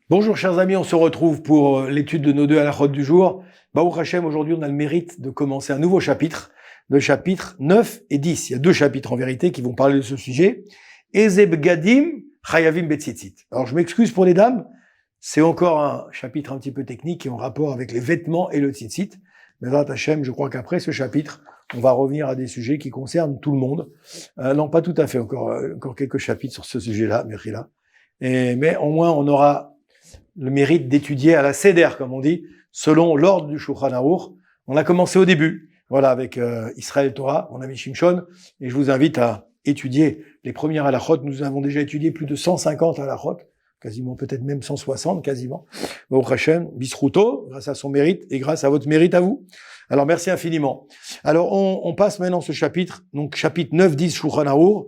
Bonjour chers amis, on se retrouve pour l'étude de nos deux halakhot du jour. Baruch Hashem, aujourd'hui on a le mérite de commencer un nouveau chapitre, le chapitre 9 et 10. Il y a deux chapitres en vérité qui vont parler de ce sujet. Ezeb Gadim, Chayavim Betzitzit. Alors je m'excuse pour les dames, c'est encore un chapitre un petit peu technique qui est en rapport avec les vêtements et le tzitzit. Mais Baruch Hashem, je crois qu'après ce chapitre, on va revenir à des sujets qui concernent tout le monde. Non, pas tout à fait, encore quelques chapitres sur ce sujet-là, Mechila. Mais au moins on aura le mérite d'étudier à la Seder, comme on dit, selon l'ordre du Shulchan Aruch. On a commencé au début, voilà, avec Israël Torah, mon ami Shimshon, et je vous invite à étudier les premières halakhot. Nous avons déjà étudié plus de 150 halakhot, quasiment peut-être même 160, quasiment. Baruch Hashem, Bisruto, grâce à son mérite et grâce à votre mérite à vous. Alors merci infiniment. Alors on passe maintenant ce chapitre, donc chapitre 9-10 Shulchan Aruch.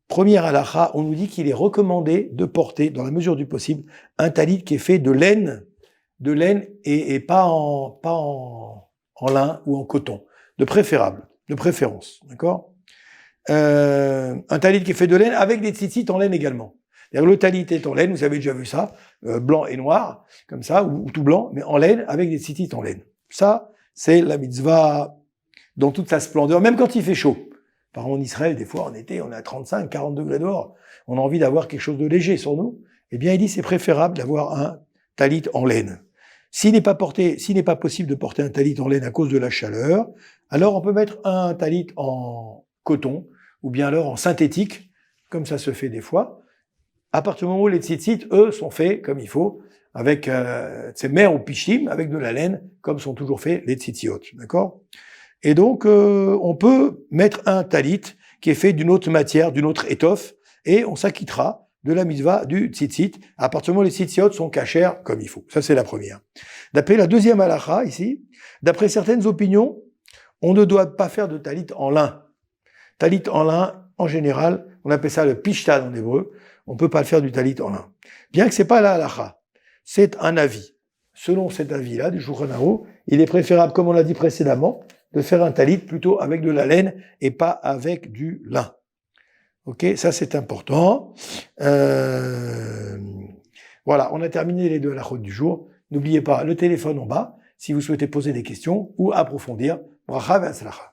Première halakha, on nous dit qu'il est recommandé de porter, dans la mesure du possible, un talit qui est fait de laine et pas en lin ou en coton, de préférence, d'accord. Un talit qui est fait de laine avec des tzitzit en laine également. C'est-à-dire le talit est en laine, vous avez déjà vu ça, blanc et noir, comme ça, ou tout blanc, mais en laine avec des tzitzit en laine. Ça, c'est la mitzvah dans toute sa splendeur, même quand il fait chaud. Par exemple, en Israël, des fois, en été, on est à 35, 40 degrés dehors. On a envie d'avoir quelque chose de léger sur nous. Eh bien, il dit, c'est préférable d'avoir un talit en laine. S'il n'est pas possible de porter un talit en laine à cause de la chaleur, alors on peut mettre un talit en coton, ou bien alors en synthétique, comme ça se fait des fois. À partir du moment où les tzitzit, eux, sont faits comme il faut, avec ces mers ou pichim, avec de la laine, comme sont toujours faits les tzitziot, d'accord? Et donc, on peut mettre un talit qui est fait d'une autre matière, d'une autre étoffe, et on s'acquittera de la mitzvah du tzitzit, à partir du moment où les tzitziot sont cachères comme il faut. Ça, c'est la première. D'après la deuxième halakha, ici, d'après certaines opinions, on ne doit pas faire de talit en lin. Talit en lin, en général, on appelle ça le pishtan en hébreu, on peut pas le faire du talit en lin. Bien que c'est pas la halakha, c'est un avis. Selon cet avis-là, du Shulchan Aruch, il est préférable, comme on l'a dit précédemment, de faire un talit plutôt avec de la laine et pas avec du lin. Ok, ça c'est important. Voilà, on a terminé les deux halakhot du jour. N'oubliez pas le téléphone en bas si vous souhaitez poser des questions ou approfondir. Bracha ve'atzlacha.